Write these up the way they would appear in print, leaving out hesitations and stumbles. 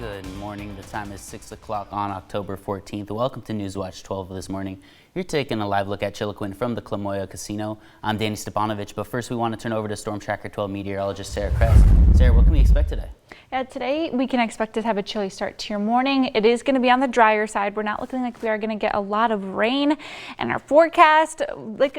Good morning. The time is 6 o'clock on October 14th. Welcome to Newswatch 12 this morning. You're taking a live look at Chiloquin from the Klamoya Casino. I'm Danny Stepanovich, but first we want to turn over to Storm Tracker 12 meteorologist Sarah Kress. Sarah, what can we expect today? Yeah, today we can expect to have a chilly start to your morning. It is going to be on the drier side. We're not looking like we are going to get a lot of rain. And our forecast,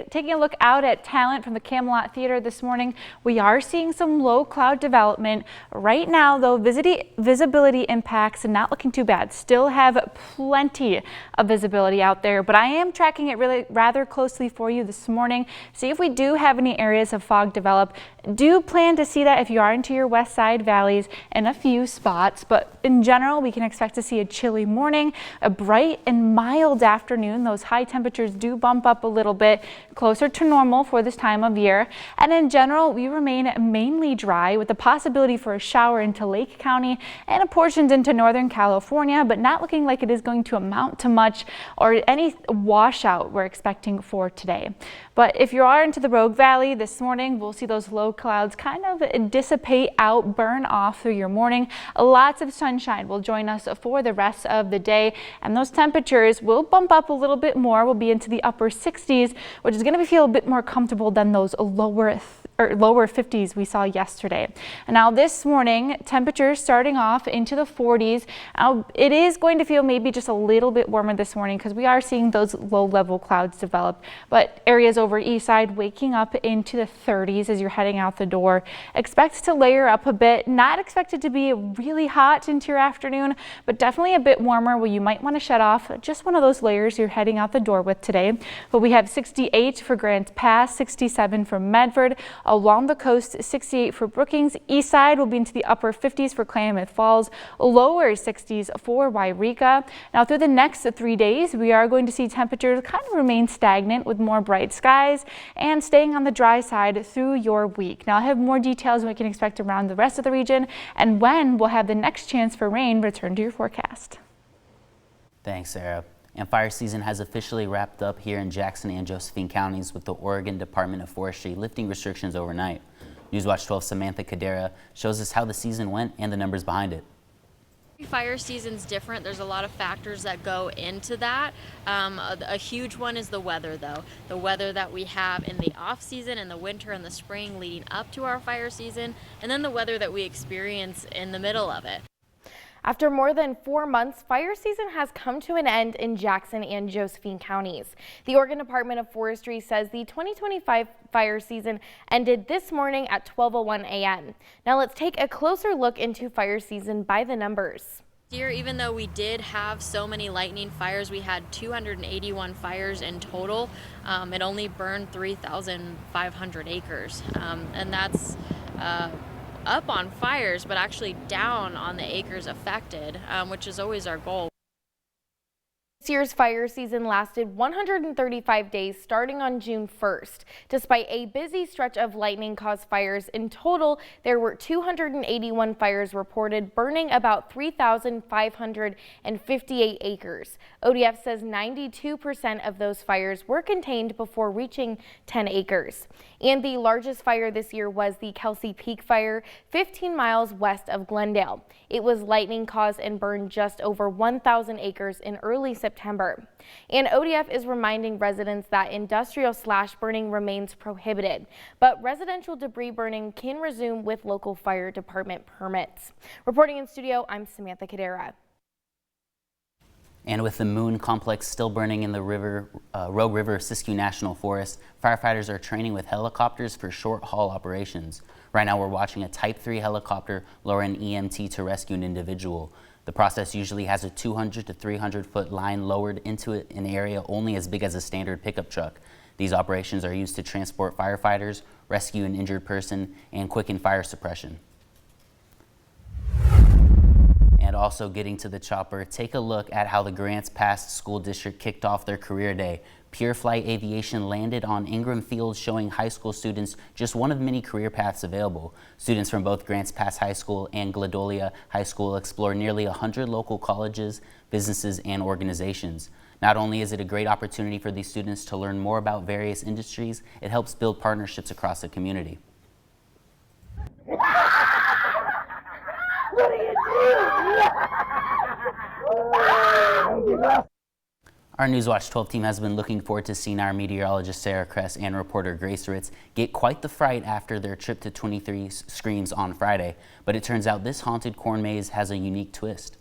taking a look out at Talent from the Camelot Theater this morning, we are seeing some low cloud development. Right now, though, visibility impacts not looking too bad. Still have plenty of visibility out there, but I am tracking it really rather closely for you this morning. See if we do have any areas of fog develop. Do plan to see that if you are into your west side valleys in a few spots, but in general we can expect to see a chilly morning, a bright and mild afternoon. Those high temperatures do bump up a little bit closer to normal for this time of year, and in general we remain mainly dry with the possibility for a shower into Lake County and portions into Northern California, but not looking like it is going to amount to much or any washout we're expecting for today. But if you are into the Rogue Valley this morning, we'll see those low clouds kind of dissipate out, burn off through your morning. Lots of sunshine will join us for the rest of the day, and those temperatures will bump up a little bit more. We'll be into the upper 60s, which is going to feel a bit more comfortable than those lower 50s we saw yesterday. And now this morning, temperatures starting off into the 40s. Now it is going to feel maybe just a little bit warmer this morning because we are seeing those low level clouds develop, but areas over east side waking up into the 30s as you're heading out the door. Expect to layer up a bit, not expected to be really hot into your afternoon, but definitely a bit warmer where you might want to shut off just one of those layers you're heading out the door with today. But we have 68 for Grants Pass, 67 for Medford. Along the coast, 68 for Brookings. East side will be into the upper 50s for Klamath Falls, lower 60s for Wairika. Now through the next 3 days, we are going to see temperatures kind of remain stagnant with more bright skies and staying on the dry side through your week. Now I have more details we can expect around the rest of the region and when we'll have the next chance for rain return to your forecast. Thanks, Sarah. And fire season has officially wrapped up here in Jackson and Josephine counties with the Oregon Department of Forestry lifting restrictions overnight. Newswatch 12 Samantha Kadera shows us how the season went and the numbers behind it. Fire season's different. There's a lot of factors that go into that. A huge one is the weather, though. The weather that we have in the off season, in the winter and the spring leading up to our fire season, and then the weather that we experience in the middle of it. After more than 4 months, fire season has come to an end in Jackson and Josephine counties. The Oregon Department of Forestry says the 2025 fire season ended this morning at 12:01 a.m. Now let's take a closer look into fire season by the numbers. Here, even though we did have so many lightning fires, we had 281 fires in total. It only burned 3,500 acres, and that's up on fires, but actually down on the acres affected, which is always our goal. This year's fire season lasted 135 days starting on June 1st. Despite a busy stretch of lightning-caused fires, in total there were 281 fires reported, burning about 3,558 acres. ODF says 92% of those fires were contained before reaching 10 acres. And the largest fire this year was the Kelsey Peak Fire, 15 miles west of Glendale. It was lightning-caused and burned just over 1,000 acres in early September. And ODF is reminding residents that industrial slash burning remains prohibited, but residential debris burning can resume with local fire department permits. Reporting in studio, I'm Samantha Kadera. And with the Moon Complex still burning in the Rogue River Siskiyou National Forest, firefighters are training with helicopters for short-haul operations. Right now we're watching a Type 3 helicopter lower an EMT to rescue an individual. The process usually has a 200 to 300 foot line lowered into an area only as big as a standard pickup truck. These operations are used to transport firefighters, rescue an injured person, and quicken fire suppression. And also getting to the chopper, take a look at how the Grants Pass School District kicked off their career day. Pure Flight Aviation landed on Ingram Field, showing high school students just one of many career paths available. Students from both Grants Pass High School and Gladolia High School explore nearly 100 local colleges, businesses, and organizations. Not only is it a great opportunity for these students to learn more about various industries, it helps build partnerships across the community. What do you do? Our Newswatch 12 team has been looking forward to seeing our meteorologist Sarah Kress and reporter Grace Ritz get quite the fright after their trip to 23 Screams on Friday. But it turns out this haunted corn maze has a unique twist.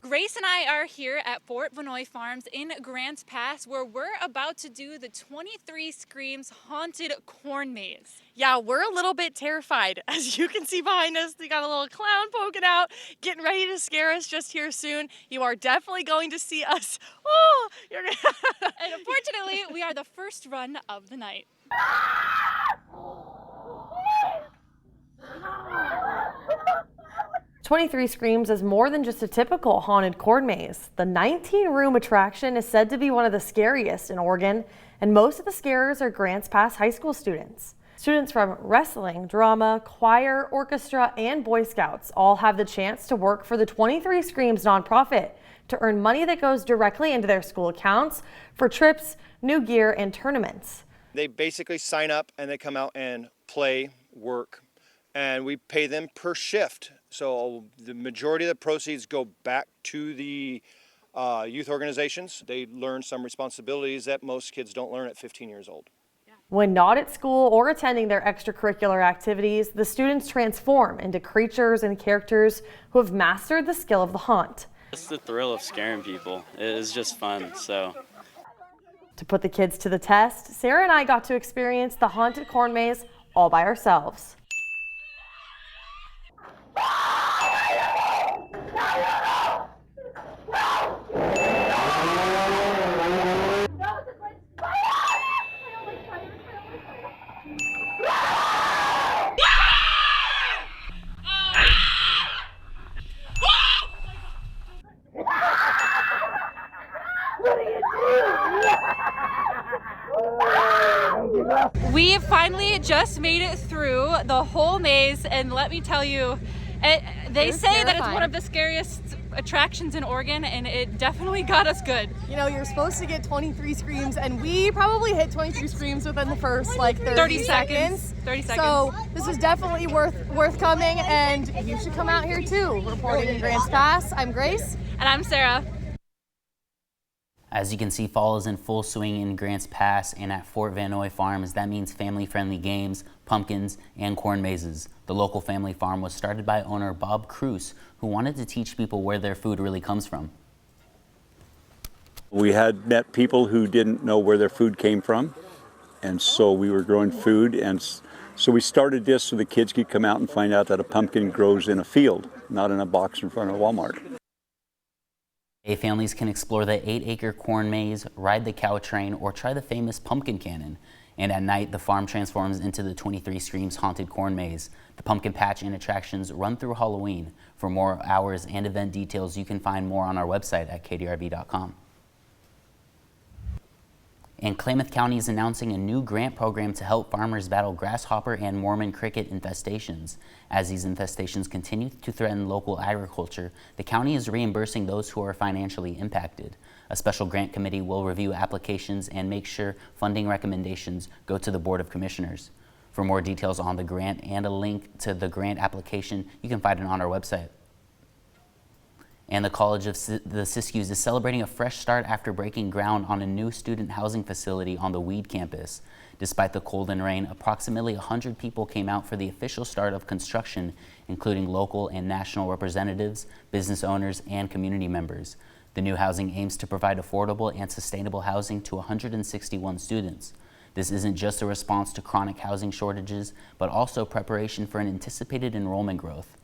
Grace and I are here at Fort Vanoy Farms in Grants Pass, where we're about to do the 23 Screams haunted corn maze. Yeah, we're a little bit terrified. As you can see behind us, they got a little clown poking out, getting ready to scare us just here soon. You are definitely going to see us. Oh, you're gonna And unfortunately, we are the first run of the night. 23 Screams is more than just a typical haunted corn maze. The 19-room attraction is said to be one of the scariest in Oregon, and most of the scarers are Grants Pass high school students. Students from wrestling, drama, choir, orchestra, and Boy Scouts all have the chance to work for the 23 Screams nonprofit to earn money that goes directly into their school accounts for trips, new gear, and tournaments. They basically sign up and they come out and play, work, and we pay them per shift. So the majority of the proceeds go back to the youth organizations. They learn some responsibilities that most kids don't learn at 15 years old. When not at school or attending their extracurricular activities, the students transform into creatures and characters who have mastered the skill of the haunt. It's the thrill of scaring people. It is just fun, so. To put the kids to the test, Sarah and I got to experience the haunted corn maze all by ourselves. We finally just made it through the whole maze, and let me tell you, they say that it's one of the scariest attractions in Oregon, and it definitely got us good. You know, you're supposed to get 23 screams, and we probably hit 23 screams within the first like 30 seconds. 30 seconds. So this was definitely worth coming, and you should come out here too. Reporting in Grants Pass, I'm Grace. And I'm Sarah. As you can see, fall is in full swing in Grants Pass and at Fort Vanoy Farms. That means family-friendly games, pumpkins, and corn mazes. The local family farm was started by owner Bob Cruz, who wanted to teach people where their food really comes from. We had met people who didn't know where their food came from, and so we were growing food, and so we started this so the kids could come out and find out that a pumpkin grows in a field, not in a box in front of Walmart. Families can explore the 8-acre corn maze, ride the cow train, or try the famous pumpkin cannon. And at night, the farm transforms into the 23 Screams haunted corn maze. The pumpkin patch and attractions run through Halloween. For more hours and event details, you can find more on our website at kdrv.com. And Klamath County is announcing a new grant program to help farmers battle grasshopper and Mormon cricket infestations. As these infestations continue to threaten local agriculture, the county is reimbursing those who are financially impacted. A special grant committee will review applications and make sure funding recommendations go to the Board of Commissioners. For more details on the grant and a link to the grant application, you can find it on our website. And the College of the Siskiyous is celebrating a fresh start after breaking ground on a new student housing facility on the Weed campus. Despite the cold and rain, approximately 100 people came out for the official start of construction, including local and national representatives, business owners, and community members. The new housing aims to provide affordable and sustainable housing to 161 students. This isn't just a response to chronic housing shortages, but also preparation for an anticipated enrollment growth.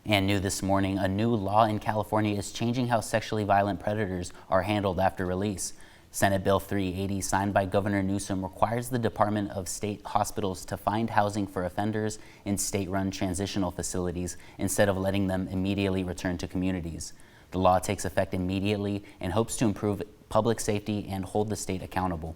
And new this morning, a new law in California is changing how sexually violent predators are handled after release. Senate Bill 380, signed by Governor Newsom, requires the Department of State hospitals to find housing for offenders in state-run transitional facilities instead of letting them immediately return to communities. The law takes effect immediately and hopes to improve public safety and hold the state accountable.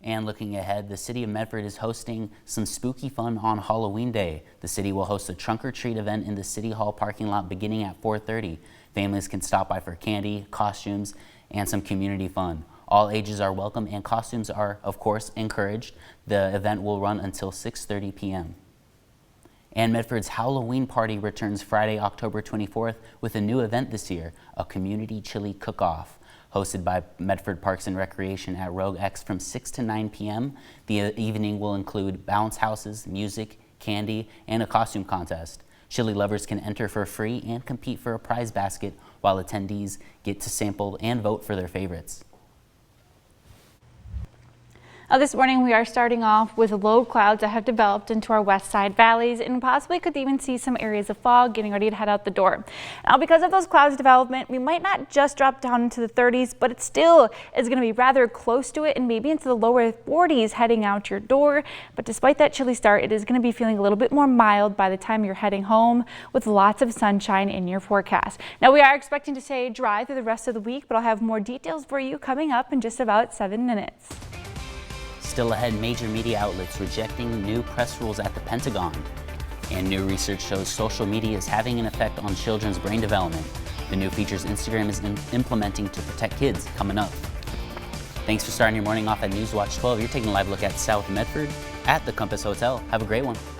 And looking ahead, the city of Medford is hosting some spooky fun on Halloween Day. The city will host a trunk or treat event in the City Hall parking lot beginning at 4:30. Families can stop by for candy, costumes, and some community fun. All ages are welcome and costumes are, of course, encouraged. The event will run until 6:30 p.m. And Medford's Halloween party returns Friday, October 24th with a new event this year, a community chili cook-off. Hosted by Medford Parks and Recreation at Rogue X from 6 to 9 p.m. The evening will include bounce houses, music, candy, and a costume contest. Chili lovers can enter for free and compete for a prize basket, while attendees get to sample and vote for their favorites. This morning we are starting off with low clouds that have developed into our west side valleys and possibly could even see some areas of fog getting ready to head out the door. Now, because of those clouds development, we might not just drop down into the 30s, but it still is going to be rather close to it and maybe into the lower 40s heading out your door. But despite that chilly start, it is going to be feeling a little bit more mild by the time you're heading home with lots of sunshine in your forecast. Now, we are expecting to stay dry through the rest of the week, but I'll have more details for you coming up in just about 7 minutes. Still ahead, major media outlets rejecting new press rules at the Pentagon. And new research shows social media is having an effect on children's brain development. The new features Instagram is implementing to protect kids coming up. Thanks for starting your morning off at Newswatch 12. You're taking a live look at South Medford at the Compass Hotel. Have a great one.